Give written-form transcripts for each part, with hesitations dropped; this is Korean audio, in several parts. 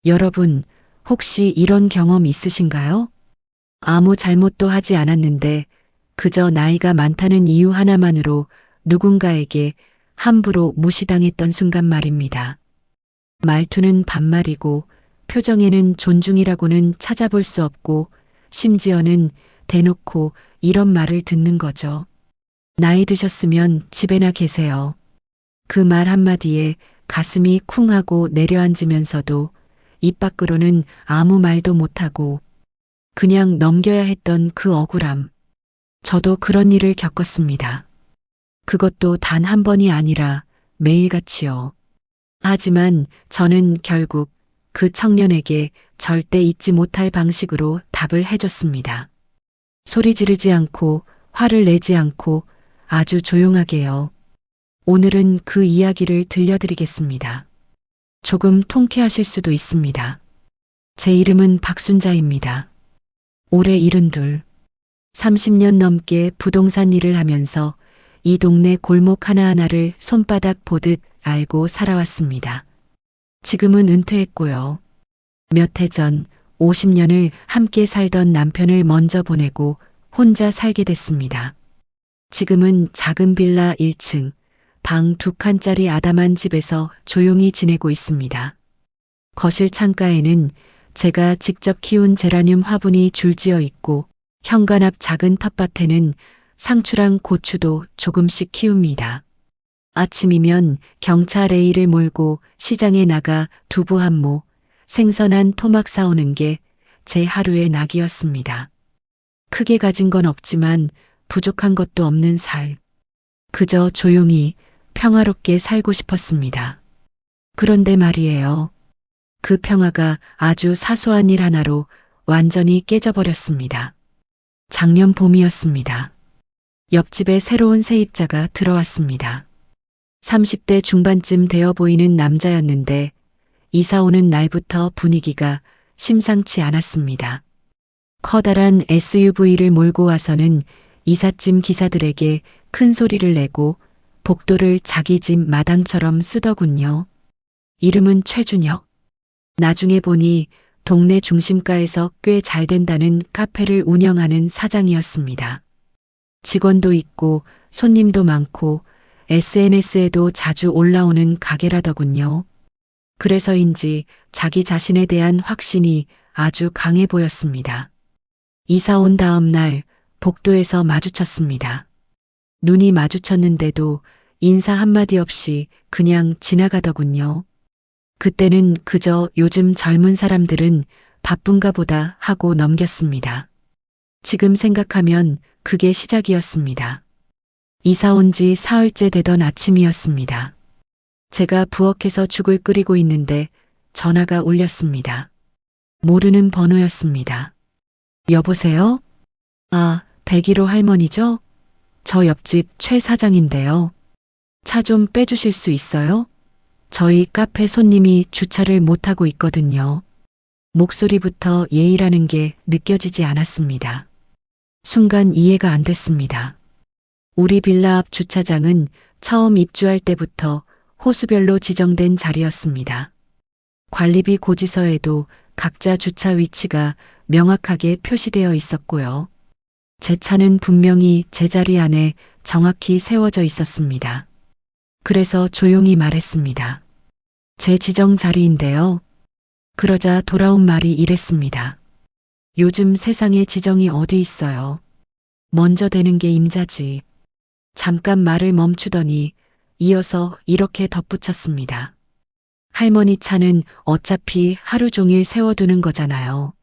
여러분, 혹시 이런 경험 있으신가요? 아무 잘못도 하지 않았는데 그저 나이가 많다는 이유 하나만으로 누군가에게 함부로 무시당했던 순간 말입니다. 말투는 반말이고 표정에는 존중이라고는 찾아볼 수 없고 심지어는 대놓고 이런 말을 듣는 거죠. 나이 드셨으면 집에나 계세요. 그 말 한마디에 가슴이 쿵 하고 내려앉으면서도 입 밖으로는 아무 말도 못하고 그냥 넘겨야 했던 그 억울함. 저도 그런 일을 겪었습니다. 그것도 단 한 번이 아니라 매일같이요. 하지만 저는 결국 그 청년에게 절대 잊지 못할 방식으로 답을 해줬습니다. 소리 지르지 않고 화를 내지 않고 아주 조용하게요. 오늘은 그 이야기를 들려드리겠습니다. 조금 통쾌하실 수도 있습니다. 제 이름은 박순자입니다. 올해 72. 30년 넘게 부동산 일을 하면서 이 동네 골목 하나하나를 손바닥 보듯 알고 살아왔습니다. 지금은 은퇴했고요. 몇 해 전 50년을 함께 살던 남편을 먼저 보내고 혼자 살게 됐습니다. 지금은 작은 빌라 1층, 방 2칸짜리 아담한 집에서 조용히 지내고 있습니다. 거실 창가에는 제가 직접 키운 제라늄 화분이 줄지어 있고 현관 앞 작은 텃밭에는 상추랑 고추도 조금씩 키웁니다. 아침이면 경차 레일을 몰고 시장에 나가 두부 한 모, 생선 한 토막 사오는 게 제 하루의 낙이었습니다. 크게 가진 건 없지만 부족한 것도 없는 살. 그저 조용히 평화롭게 살고 싶었습니다. 그런데 말이에요. 그 평화가 아주 사소한 일 하나로 완전히 깨져버렸습니다. 작년 봄이었습니다. 옆집에 새로운 세입자가 들어왔습니다. 30대 중반쯤 되어 보이는 남자였는데 이사 오는 날부터 분위기가 심상치 않았습니다. 커다란 SUV를 몰고 와서는 이삿짐 기사들에게 큰 소리를 내고 복도를 자기 집 마당처럼 쓰더군요. 이름은 최준혁. 나중에 보니 동네 중심가에서 꽤 잘 된다는 카페를 운영하는 사장이었습니다. 직원도 있고 손님도 많고 SNS에도 자주 올라오는 가게라더군요. 그래서인지 자기 자신에 대한 확신이 아주 강해 보였습니다. 이사 온 다음 날 복도에서 마주쳤습니다. 눈이 마주쳤는데도 인사 한마디 없이 그냥 지나가더군요. 그때는 그저 요즘 젊은 사람들은 바쁜가 보다 하고 넘겼습니다. 지금 생각하면 그게 시작이었습니다. 이사 온 지 사흘째 되던 아침이었습니다. 제가 부엌에서 죽을 끓이고 있는데 전화가 울렸습니다. 모르는 번호였습니다. 여보세요? 아, 101호 할머니죠? 저 옆집 최 사장인데요. 차 좀 빼주실 수 있어요? 저희 카페 손님이 주차를 못하고 있거든요. 목소리부터 예의라는 게 느껴지지 않았습니다. 순간 이해가 안 됐습니다. 우리 빌라 앞 주차장은 처음 입주할 때부터 호수별로 지정된 자리였습니다. 관리비 고지서에도 각자 주차 위치가 명확하게 표시되어 있었고요. 제 차는 분명히 제 자리 안에 정확히 세워져 있었습니다. 그래서 조용히 말했습니다. 제 지정 자리인데요. 그러자 돌아온 말이 이랬습니다. 요즘 세상에 지정이 어디 있어요. 먼저 되는 게 임자지. 잠깐 말을 멈추더니 이어서 이렇게 덧붙였습니다. 할머니 차는 어차피 하루 종일 세워두는 거잖아요.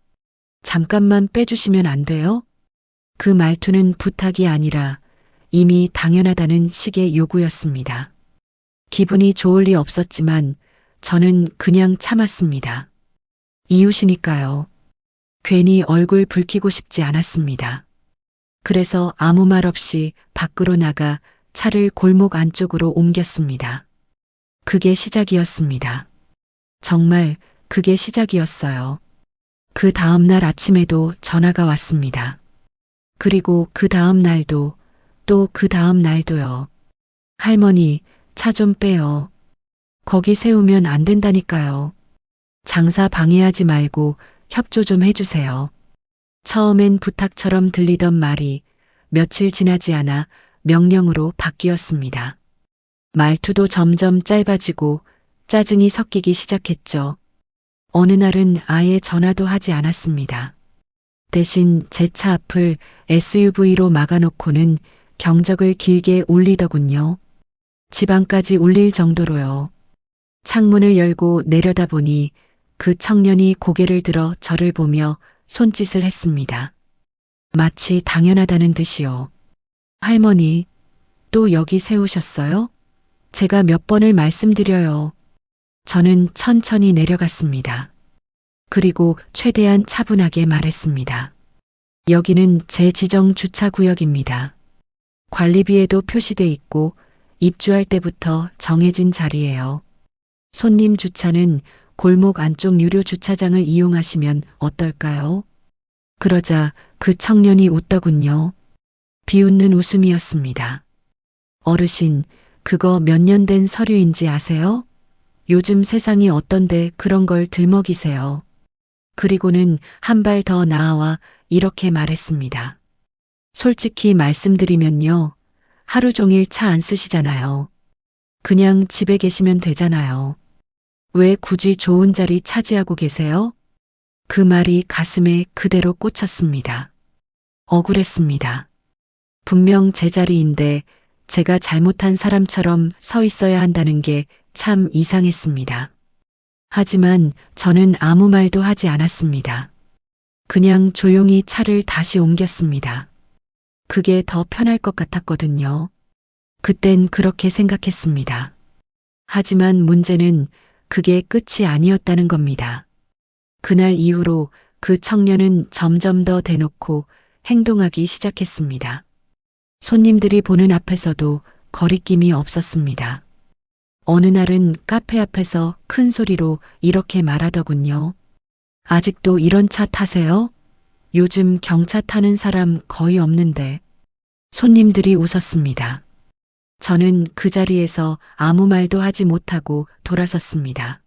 잠깐만 빼주시면 안 돼요? 그 말투는 부탁이 아니라 이미 당연하다는 식의 요구였습니다. 기분이 좋을 리 없었지만 저는 그냥 참았습니다. 이웃이니까요. 괜히 얼굴 붉히고 싶지 않았습니다. 그래서 아무 말 없이 밖으로 나가 차를 골목 안쪽으로 옮겼습니다. 그게 시작이었습니다. 정말 그게 시작이었어요. 그 다음 날 아침에도 전화가 왔습니다. 그리고 그 다음 날도 또 그 다음 날도요. 할머니, 차 좀 빼요. 거기 세우면 안 된다니까요. 장사 방해하지 말고 협조 좀 해주세요. 처음엔 부탁처럼 들리던 말이 며칠 지나지 않아 명령으로 바뀌었습니다. 말투도 점점 짧아지고 짜증이 섞이기 시작했죠. 어느 날은 아예 전화도 하지 않았습니다. 대신 제 차 앞을 SUV로 막아놓고는 경적을 길게 울리더군요. 집 안까지 울릴 정도로요. 창문을 열고 내려다보니 그 청년이 고개를 들어 저를 보며 손짓을 했습니다. 마치 당연하다는 듯이요. 할머니, 또 여기 세우셨어요? 제가 몇 번을 말씀드려요. 저는 천천히 내려갔습니다. 그리고 최대한 차분하게 말했습니다. 여기는 제 지정 주차 구역입니다. 관리비에도 표시돼 있고 입주할 때부터 정해진 자리예요. 손님 주차는 골목 안쪽 유료 주차장을 이용하시면 어떨까요? 그러자 그 청년이 웃더군요. 비웃는 웃음이었습니다. 어르신, 그거 몇 년 된 서류인지 아세요? 요즘 세상이 어떤데 그런 걸 들먹이세요. 그리고는 한 발 더 나아와 이렇게 말했습니다. 솔직히 말씀드리면요. 하루 종일 차 안 쓰시잖아요. 그냥 집에 계시면 되잖아요. 왜 굳이 좋은 자리 차지하고 계세요? 그 말이 가슴에 그대로 꽂혔습니다. 억울했습니다. 분명 제 자리인데 제가 잘못한 사람처럼 서 있어야 한다는 게 참 이상했습니다. 하지만 저는 아무 말도 하지 않았습니다. 그냥 조용히 차를 다시 옮겼습니다. 그게 더 편할 것 같았거든요. 그땐 그렇게 생각했습니다. 하지만 문제는 그게 끝이 아니었다는 겁니다. 그날 이후로 그 청년은 점점 더 대놓고 행동하기 시작했습니다. 손님들이 보는 앞에서도 거리낌이 없었습니다. 어느 날은 카페 앞에서 큰 소리로 이렇게 말하더군요. 아직도 이런 차 타세요? 요즘 경차 타는 사람 거의 없는데. 손님들이 웃었습니다. 저는 그 자리에서 아무 말도 하지 못하고 돌아섰습니다.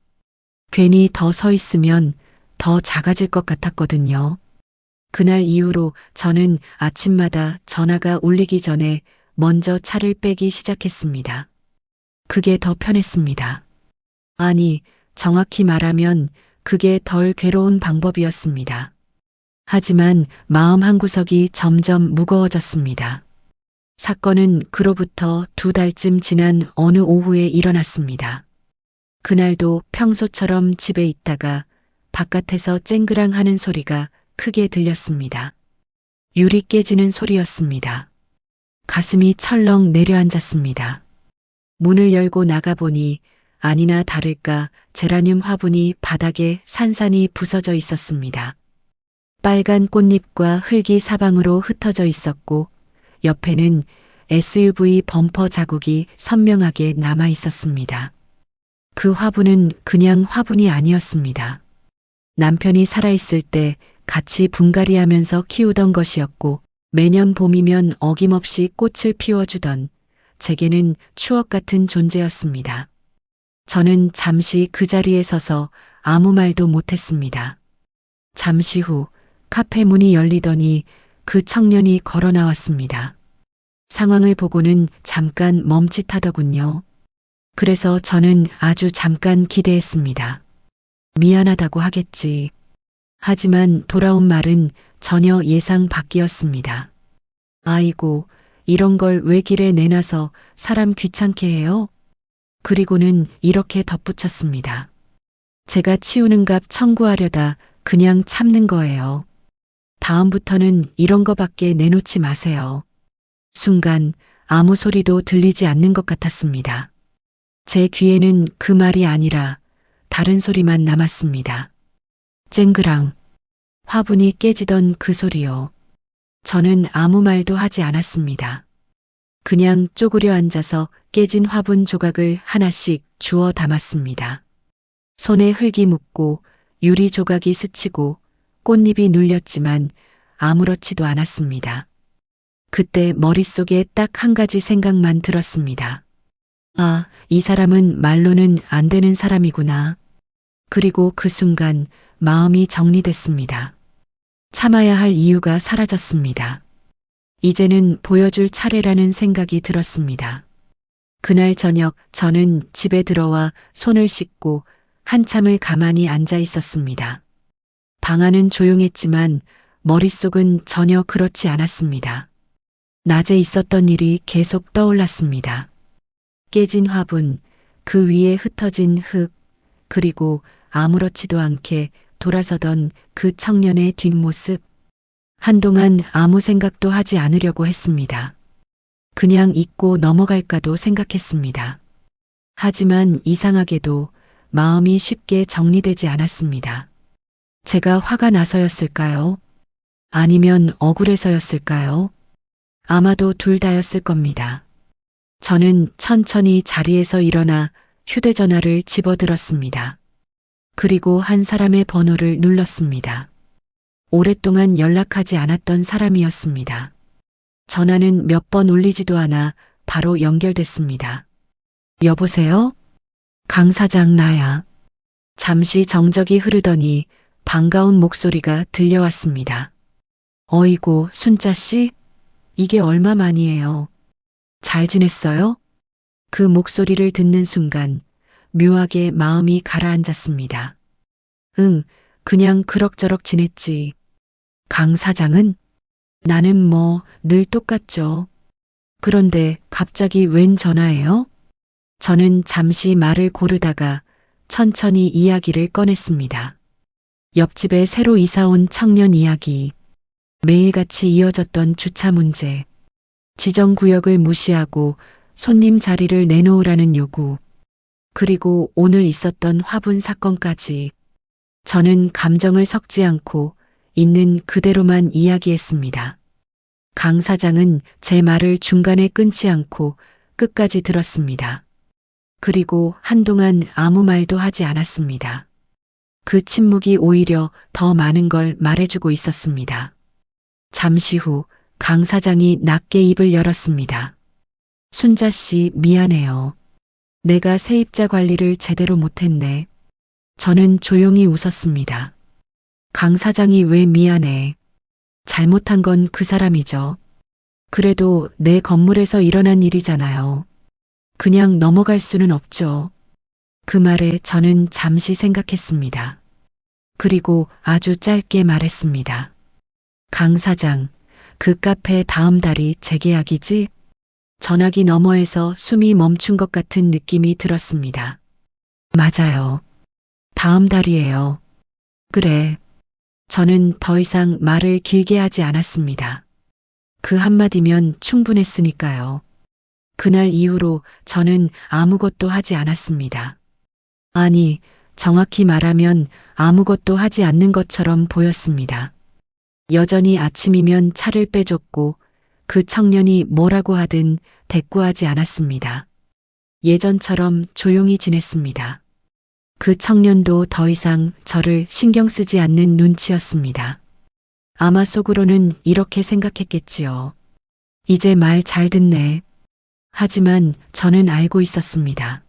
괜히 더 서 있으면 더 작아질 것 같았거든요. 그날 이후로 저는 아침마다 전화가 울리기 전에 먼저 차를 빼기 시작했습니다. 그게 더 편했습니다. 아니, 정확히 말하면 그게 덜 괴로운 방법이었습니다. 하지만 마음 한구석이 점점 무거워졌습니다. 사건은 그로부터 2달쯤 지난 어느 오후에 일어났습니다. 그날도 평소처럼 집에 있다가 바깥에서 쨍그랑 하는 소리가 크게 들렸습니다. 유리 깨지는 소리였습니다. 가슴이 철렁 내려앉았습니다. 문을 열고 나가보니 아니나 다를까 제라늄 화분이 바닥에 산산이 부서져 있었습니다. 빨간 꽃잎과 흙이 사방으로 흩어져 있었고 옆에는 SUV 범퍼 자국이 선명하게 남아 있었습니다. 그 화분은 그냥 화분이 아니었습니다. 남편이 살아있을 때 같이 분갈이하면서 키우던 것이었고 매년 봄이면 어김없이 꽃을 피워주던 제게는 추억 같은 존재였습니다. 저는 잠시 그 자리에 서서 아무 말도 못했습니다. 잠시 후 카페 문이 열리더니 그 청년이 걸어 나왔습니다. 상황을 보고는 잠깐 멈칫하더군요. 그래서 저는 아주 잠깐 기대했습니다. 미안하다고 하겠지. 하지만 돌아온 말은 전혀 예상 밖이었습니다. 아이고, 이런 걸 왜 길에 내놔서 사람 귀찮게 해요? 그리고는 이렇게 덧붙였습니다. 제가 치우는 값 청구하려다 그냥 참는 거예요. 다음부터는 이런 거밖에 내놓지 마세요. 순간 아무 소리도 들리지 않는 것 같았습니다. 제 귀에는 그 말이 아니라 다른 소리만 남았습니다. 쨍그랑 화분이 깨지던 그 소리요. 저는 아무 말도 하지 않았습니다. 그냥 쪼그려 앉아서 깨진 화분 조각을 하나씩 주워 담았습니다. 손에 흙이 묻고 유리 조각이 스치고 꽃잎이 눌렸지만 아무렇지도 않았습니다. 그때 머릿속에 딱 한 가지 생각만 들었습니다. 아, 이 사람은 말로는 안 되는 사람이구나. 그리고 그 순간 마음이 정리됐습니다. 참아야 할 이유가 사라졌습니다. 이제는 보여줄 차례라는 생각이 들었습니다. 그날 저녁 저는 집에 들어와 손을 씻고 한참을 가만히 앉아 있었습니다. 방 안은 조용했지만 머릿속은 전혀 그렇지 않았습니다. 낮에 있었던 일이 계속 떠올랐습니다. 깨진 화분, 그 위에 흩어진 흙, 그리고 아무렇지도 않게 돌아서던 그 청년의 뒷모습. 한동안 아무 생각도 하지 않으려고 했습니다. 그냥 잊고 넘어갈까도 생각했습니다. 하지만 이상하게도 마음이 쉽게 정리되지 않았습니다. 제가 화가 나서였을까요? 아니면 억울해서였을까요? 아마도 둘 다였을 겁니다. 저는 천천히 자리에서 일어나 휴대전화를 집어들었습니다. 그리고 한 사람의 번호를 눌렀습니다. 오랫동안 연락하지 않았던 사람이었습니다. 전화는 몇 번 울리지도 않아 바로 연결됐습니다. 여보세요? 강 사장 나야. 잠시 정적이 흐르더니 반가운 목소리가 들려왔습니다. 어이구, 순자 씨? 이게 얼마만이에요? 잘 지냈어요? 그 목소리를 듣는 순간 묘하게 마음이 가라앉았습니다. 응, 그냥 그럭저럭 지냈지. 강 사장은? 나는 뭐 늘 똑같죠. 그런데 갑자기 웬 전화예요? 저는 잠시 말을 고르다가 천천히 이야기를 꺼냈습니다. 옆집에 새로 이사 온 청년 이야기, 매일같이 이어졌던 주차 문제, 지정구역을 무시하고 손님 자리를 내놓으라는 요구, 그리고 오늘 있었던 화분 사건까지. 저는 감정을 섞지 않고 있는 그대로만 이야기했습니다. 강 사장은 제 말을 중간에 끊지 않고 끝까지 들었습니다. 그리고 한동안 아무 말도 하지 않았습니다. 그 침묵이 오히려 더 많은 걸 말해주고 있었습니다. 잠시 후 강 사장이 낮게 입을 열었습니다. 순자 씨, 미안해요. 내가 세입자 관리를 제대로 못했네. 저는 조용히 웃었습니다. 강 사장이 왜 미안해? 잘못한 건 그 사람이죠. 그래도 내 건물에서 일어난 일이잖아요. 그냥 넘어갈 수는 없죠. 그 말에 저는 잠시 생각했습니다. 그리고 아주 짧게 말했습니다. 강 사장, 그 카페 다음 달이 재계약이지? 전화기 너머에서 숨이 멈춘 것 같은 느낌이 들었습니다. 맞아요. 다음 달이에요. 그래. 저는 더 이상 말을 길게 하지 않았습니다. 그 한마디면 충분했으니까요. 그날 이후로 저는 아무것도 하지 않았습니다. 아니, 정확히 말하면 아무것도 하지 않는 것처럼 보였습니다. 여전히 아침이면 차를 빼줬고 그 청년이 뭐라고 하든 대꾸하지 않았습니다. 예전처럼 조용히 지냈습니다. 그 청년도 더 이상 저를 신경 쓰지 않는 눈치였습니다. 아마 속으로는 이렇게 생각했겠지요. 이제 말 잘 듣네. 하지만 저는 알고 있었습니다.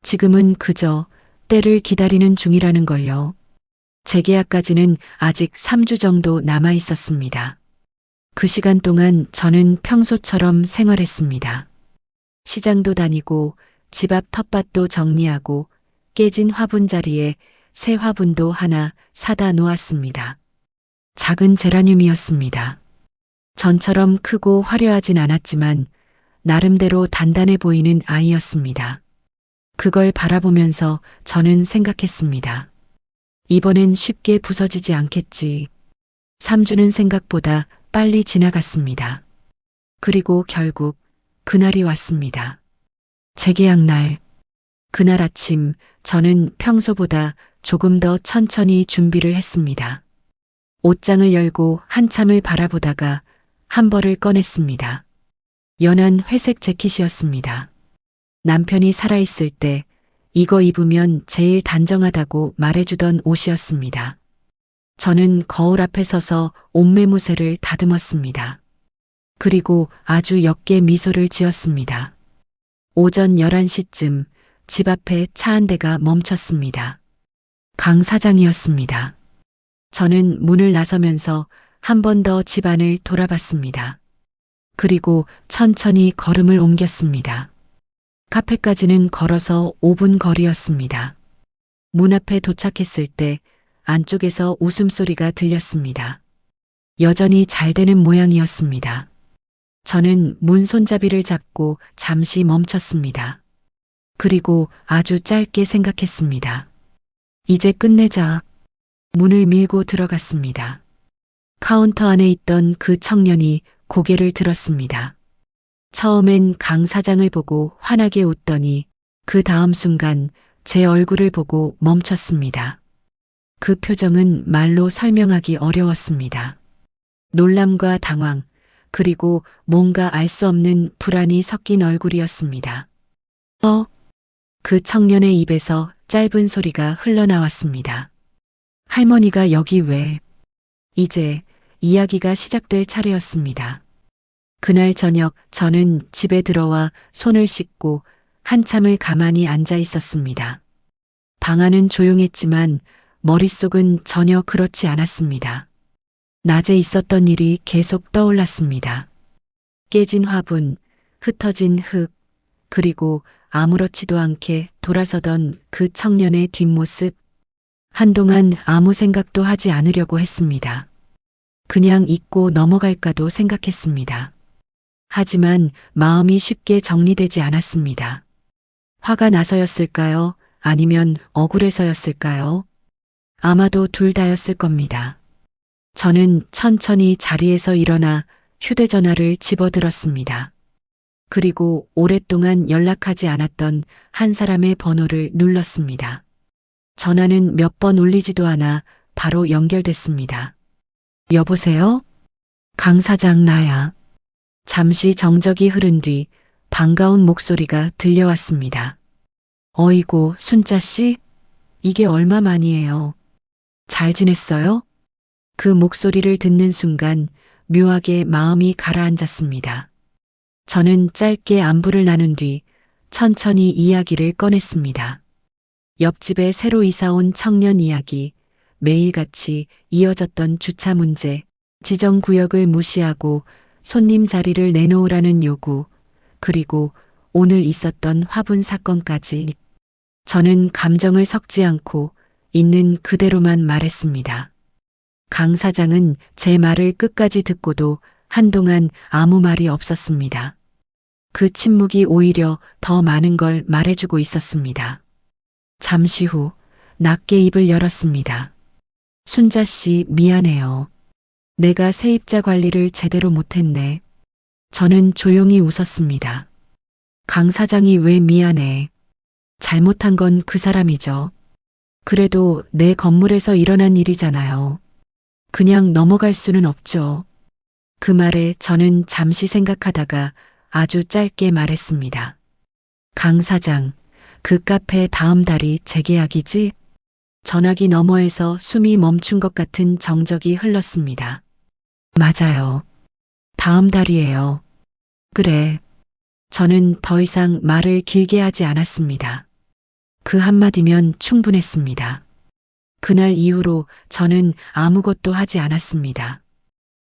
지금은 그저 때를 기다리는 중이라는 걸요. 재계약까지는 아직 3주 정도 남아 있었습니다. 그 시간 동안 저는 평소처럼 생활했습니다. 시장도 다니고 집 앞 텃밭도 정리하고 깨진 화분 자리에 새 화분도 하나 사다 놓았습니다. 작은 제라늄이었습니다. 전처럼 크고 화려하진 않았지만 나름대로 단단해 보이는 아이였습니다. 그걸 바라보면서 저는 생각했습니다. 이번엔 쉽게 부서지지 않겠지. 3주는 생각보다 빨리 지나갔습니다. 그리고 결국 그날이 왔습니다. 재계약 날. 그날 아침 저는 평소보다 조금 더 천천히 준비를 했습니다. 옷장을 열고 한참을 바라보다가 한 벌을 꺼냈습니다. 연한 회색 재킷이었습니다. 남편이 살아있을 때 이거 입으면 제일 단정하다고 말해주던 옷이었습니다. 저는 거울 앞에 서서 옷매무새를 다듬었습니다. 그리고 아주 옅게 미소를 지었습니다. 오전 11시쯤 집 앞에 차 한 대가 멈췄습니다. 강 사장이었습니다. 저는 문을 나서면서 한 번 더 집안을 돌아봤습니다. 그리고 천천히 걸음을 옮겼습니다. 카페까지는 걸어서 5분 거리였습니다. 문 앞에 도착했을 때 안쪽에서 웃음소리가 들렸습니다. 여전히 잘 되는 모양이었습니다. 저는 문 손잡이를 잡고 잠시 멈췄습니다. 그리고 아주 짧게 생각했습니다. 이제 끝내자. 문을 밀고 들어갔습니다. 카운터 안에 있던 그 청년이 고개를 들었습니다. 처음엔 강 사장을 보고 환하게 웃더니 그 다음 순간 제 얼굴을 보고 멈췄습니다. 그 표정은 말로 설명하기 어려웠습니다. 놀람과 당황, 그리고 뭔가 알 수 없는 불안이 섞인 얼굴이었습니다. 그 청년의 입에서 짧은 소리가 흘러나왔습니다. 할머니가 여기 왜? 이제 이야기가 시작될 차례였습니다. 그날 저녁 저는 집에 들어와 손을 씻고 한참을 가만히 앉아 있었습니다. 방 안은 조용했지만 머릿속은 전혀 그렇지 않았습니다. 낮에 있었던 일이 계속 떠올랐습니다. 깨진 화분, 흩어진 흙, 그리고 아무렇지도 않게 돌아서던 그 청년의 뒷모습. 한동안 아무 생각도 하지 않으려고 했습니다. 그냥 잊고 넘어갈까도 생각했습니다. 하지만 마음이 쉽게 정리되지 않았습니다. 화가 나서였을까요? 아니면 억울해서였을까요? 아마도 둘 다였을 겁니다. 저는 천천히 자리에서 일어나 휴대전화를 집어들었습니다. 그리고 오랫동안 연락하지 않았던 한 사람의 번호를 눌렀습니다. 전화는 몇 번 울리지도 않아 바로 연결됐습니다. 여보세요? 강 사장 나야. 잠시 정적이 흐른 뒤 반가운 목소리가 들려왔습니다. 어이구, 순자 씨? 이게 얼마만이에요? 잘 지냈어요? 그 목소리를 듣는 순간 묘하게 마음이 가라앉았습니다. 저는 짧게 안부를 나눈 뒤 천천히 이야기를 꺼냈습니다. 옆집에 새로 이사 온 청년 이야기, 매일같이 이어졌던 주차 문제, 지정구역을 무시하고 손님 자리를 내놓으라는 요구, 그리고 오늘 있었던 화분 사건까지. 저는 감정을 섞지 않고 있는 그대로만 말했습니다. 강 사장은 제 말을 끝까지 듣고도 한동안 아무 말이 없었습니다. 그 침묵이 오히려 더 많은 걸 말해주고 있었습니다. 잠시 후 낮게 입을 열었습니다. 순자 씨 미안해요. 내가 세입자 관리를 제대로 못했네. 저는 조용히 웃었습니다. 강 사장이 왜 미안해? 잘못한 건 그 사람이죠. 그래도 내 건물에서 일어난 일이잖아요. 그냥 넘어갈 수는 없죠. 그 말에 저는 잠시 생각하다가 아주 짧게 말했습니다. 강 사장, 그 카페 다음 달이 재계약이지? 전화기 너머에서 숨이 멈춘 것 같은 정적이 흘렀습니다. 맞아요. 다음 달이에요. 그래. 저는 더 이상 말을 길게 하지 않았습니다. 그 한마디면 충분했습니다. 그날 이후로 저는 아무것도 하지 않았습니다.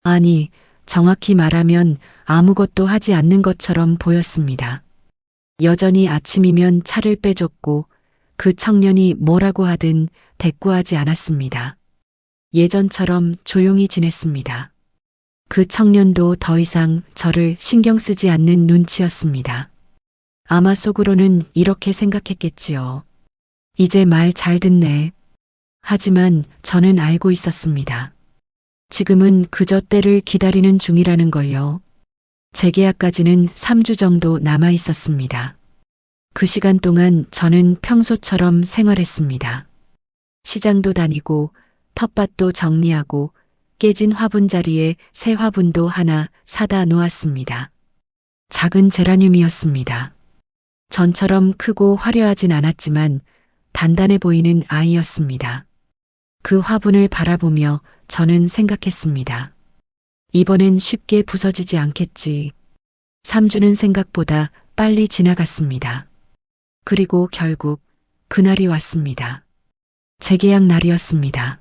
아니, 정확히 말하면 아무것도 하지 않는 것처럼 보였습니다. 여전히 아침이면 차를 빼줬고 그 청년이 뭐라고 하든 대꾸하지 않았습니다. 예전처럼 조용히 지냈습니다. 그 청년도 더 이상 저를 신경 쓰지 않는 눈치였습니다. 아마 속으로는 이렇게 생각했겠지요. 이제 말 잘 듣네. 하지만 저는 알고 있었습니다. 지금은 그저 때를 기다리는 중이라는 걸요. 재계약까지는 3주 정도 남아 있었습니다. 그 시간 동안 저는 평소처럼 생활했습니다. 시장도 다니고 텃밭도 정리하고 깨진 화분 자리에 새 화분도 하나 사다 놓았습니다. 작은 제라늄이었습니다. 전처럼 크고 화려하진 않았지만 단단해 보이는 아이였습니다. 그 화분을 바라보며 저는 생각했습니다. 이번엔 쉽게 부서지지 않겠지. 3주는 생각보다 빨리 지나갔습니다. 그리고 결국 그날이 왔습니다. 재계약 날이었습니다.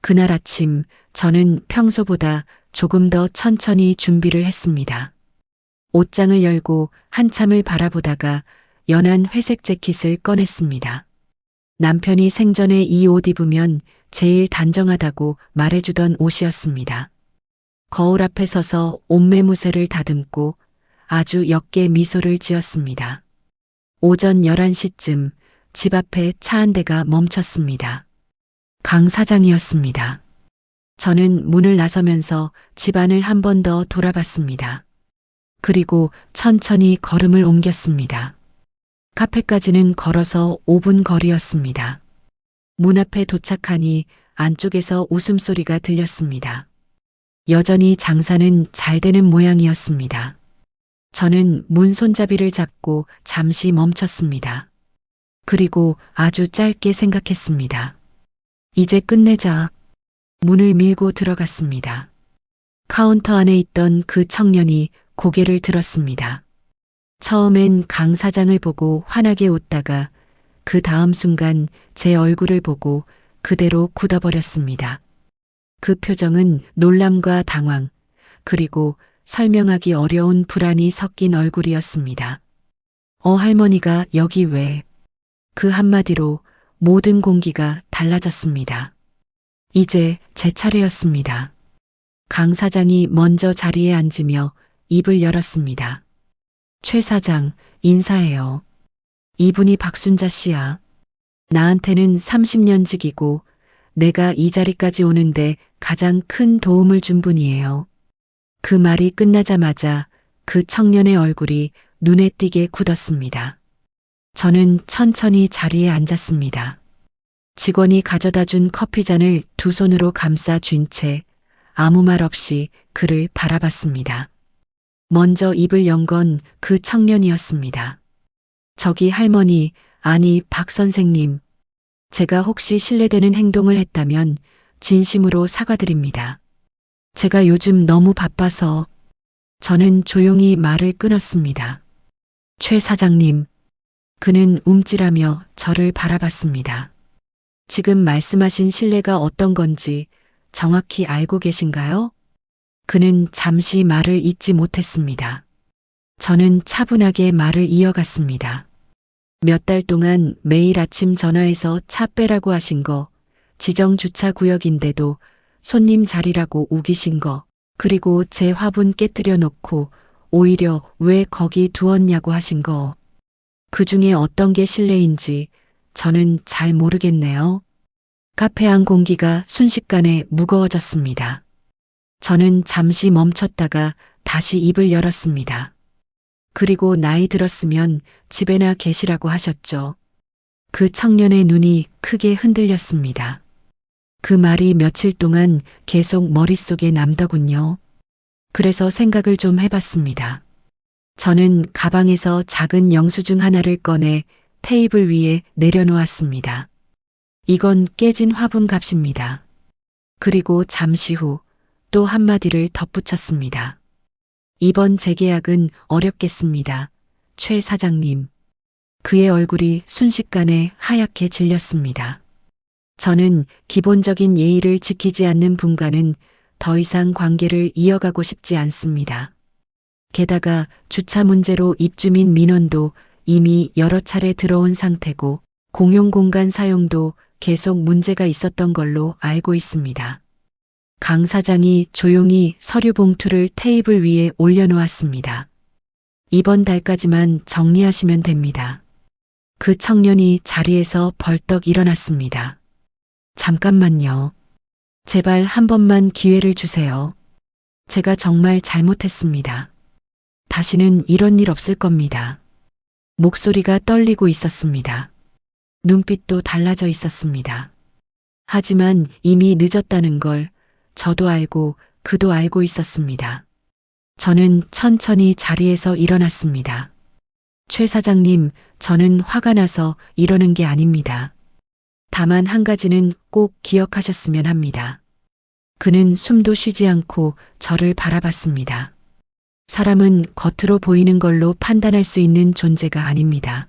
그날 아침 저는 평소보다 조금 더 천천히 준비를 했습니다. 옷장을 열고 한참을 바라보다가 연한 회색 재킷을 꺼냈습니다. 남편이 생전에 이 옷 입으면 제일 단정하다고 말해주던 옷이었습니다. 거울 앞에 서서 옷매무새를 다듬고 아주 옅게 미소를 지었습니다. 오전 11시쯤 집 앞에 차 한 대가 멈췄습니다. 강 사장이었습니다. 저는 문을 나서면서 집안을 한 번 더 돌아봤습니다. 그리고 천천히 걸음을 옮겼습니다. 카페까지는 걸어서 5분 거리였습니다. 문 앞에 도착하니 안쪽에서 웃음소리가 들렸습니다. 여전히 장사는 잘 되는 모양이었습니다. 저는 문 손잡이를 잡고 잠시 멈췄습니다. 그리고 아주 짧게 생각했습니다. 이제 끝내자. 문을 밀고 들어갔습니다. 카운터 안에 있던 그 청년이 고개를 들었습니다. 처음엔 강 사장을 보고 환하게 웃다가 그 다음 순간 제 얼굴을 보고 그대로 굳어버렸습니다. 그 표정은 놀람과 당황, 그리고 설명하기 어려운 불안이 섞인 얼굴이었습니다. 할머니가 여기 왜? 그 한마디로 모든 공기가 달라졌습니다. 이제 제 차례였습니다. 강 사장이 먼저 자리에 앉으며 입을 열었습니다. 최 사장, 인사해요. 이분이 박순자 씨야. 나한테는 30년직이고 내가 이 자리까지 오는데 가장 큰 도움을 준 분이에요. 그 말이 끝나자마자 그 청년의 얼굴이 눈에 띄게 굳었습니다. 저는 천천히 자리에 앉았습니다. 직원이 가져다 준 커피잔을 두 손으로 감싸 쥔 채 아무 말 없이 그를 바라봤습니다. 먼저 입을 연 건 그 청년이었습니다. 저기 할머니, 아니 박 선생님. 제가 혹시 실례되는 행동을 했다면 진심으로 사과드립니다. 제가 요즘 너무 바빠서. 저는 조용히 말을 끊었습니다. 최 사장님. 그는 움찔하며 저를 바라봤습니다. 지금 말씀하신 실례가 어떤 건지 정확히 알고 계신가요? 그는 잠시 말을 잇지 못했습니다. 저는 차분하게 말을 이어갔습니다. 몇 달 동안 매일 아침 전화해서 차 빼라고 하신 거, 지정 주차 구역인데도 손님 자리라고 우기신 거, 그리고 제 화분 깨뜨려 놓고 오히려 왜 거기 두었냐고 하신 거. 그 중에 어떤 게 실례인지 저는 잘 모르겠네요. 카페 안 공기가 순식간에 무거워졌습니다. 저는 잠시 멈췄다가 다시 입을 열었습니다. 그리고 나이 들었으면 집에나 계시라고 하셨죠. 그 청년의 눈이 크게 흔들렸습니다. 그 말이 며칠 동안 계속 머릿속에 남더군요. 그래서 생각을 좀 해봤습니다. 저는 가방에서 작은 영수증 하나를 꺼내 테이블 위에 내려놓았습니다. 이건 깨진 화분 값입니다. 그리고 잠시 후 또 한마디를 덧붙였습니다. 이번 재계약은 어렵겠습니다. 최 사장님. 그의 얼굴이 순식간에 하얗게 질렸습니다. 저는 기본적인 예의를 지키지 않는 분과는 더 이상 관계를 이어가고 싶지 않습니다. 게다가 주차 문제로 입주민 민원도 이미 여러 차례 들어온 상태고 공용공간 사용도 계속 문제가 있었던 걸로 알고 있습니다. 강 사장이 조용히 서류 봉투를 테이블 위에 올려놓았습니다. 이번 달까지만 정리하시면 됩니다. 그 청년이 자리에서 벌떡 일어났습니다. 잠깐만요. 제발 한 번만 기회를 주세요. 제가 정말 잘못했습니다. 다시는 이런 일 없을 겁니다. 목소리가 떨리고 있었습니다. 눈빛도 달라져 있었습니다. 하지만 이미 늦었다는 걸 저도 알고 그도 알고 있었습니다. 저는 천천히 자리에서 일어났습니다. 최 사장님, 저는 화가 나서 이러는 게 아닙니다. 다만 한 가지는 꼭 기억하셨으면 합니다. 그는 숨도 쉬지 않고 저를 바라봤습니다. 사람은 겉으로 보이는 걸로 판단할 수 있는 존재가 아닙니다.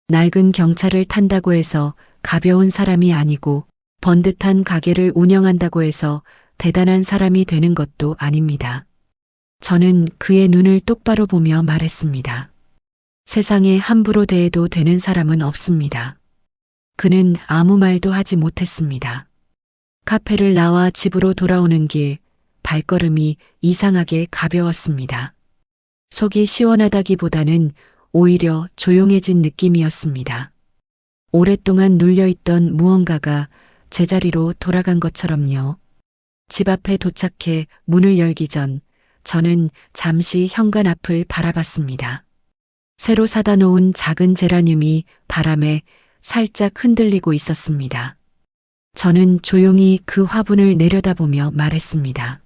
낡은 경차를 탄다고 해서 가벼운 사람이 아니고 번듯한 가게를 운영한다고 해서 대단한 사람이 되는 것도 아닙니다. 저는 그의 눈을 똑바로 보며 말했습니다. 세상에 함부로 대해도 되는 사람은 없습니다. 그는 아무 말도 하지 못했습니다. 카페를 나와 집으로 돌아오는 길, 발걸음이 이상하게 가벼웠습니다. 속이 시원하다기보다는 오히려 조용해진 느낌이었습니다. 오랫동안 눌려있던 무언가가 제자리로 돌아간 것처럼요. 집 앞에 도착해 문을 열기 전 저는 잠시 현관 앞을 바라봤습니다. 새로 사다 놓은 작은 제라늄이 바람에 살짝 흔들리고 있었습니다. 저는 조용히 그 화분을 내려다보며 말했습니다.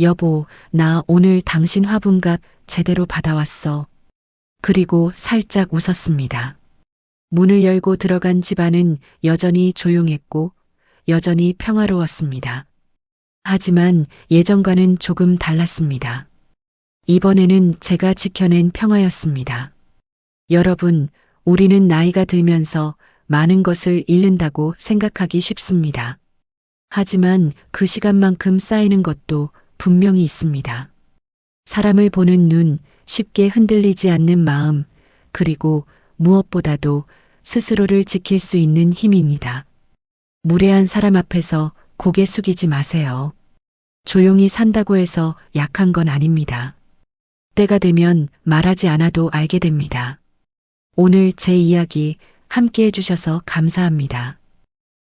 여보, 나 오늘 당신 화분값 제대로 받아왔어. 그리고 살짝 웃었습니다. 문을 열고 들어간 집안은 여전히 조용했고 여전히 평화로웠습니다. 하지만 예전과는 조금 달랐습니다. 이번에는 제가 지켜낸 평화였습니다. 여러분, 우리는 나이가 들면서 많은 것을 잃는다고 생각하기 쉽습니다. 하지만 그 시간만큼 쌓이는 것도 분명히 있습니다. 사람을 보는 눈, 쉽게 흔들리지 않는 마음, 그리고 무엇보다도 스스로를 지킬 수 있는 힘입니다. 무례한 사람 앞에서 고개 숙이지 마세요. 조용히 산다고 해서 약한 건 아닙니다. 때가 되면 말하지 않아도 알게 됩니다. 오늘 제 이야기 함께 해주셔서 감사합니다.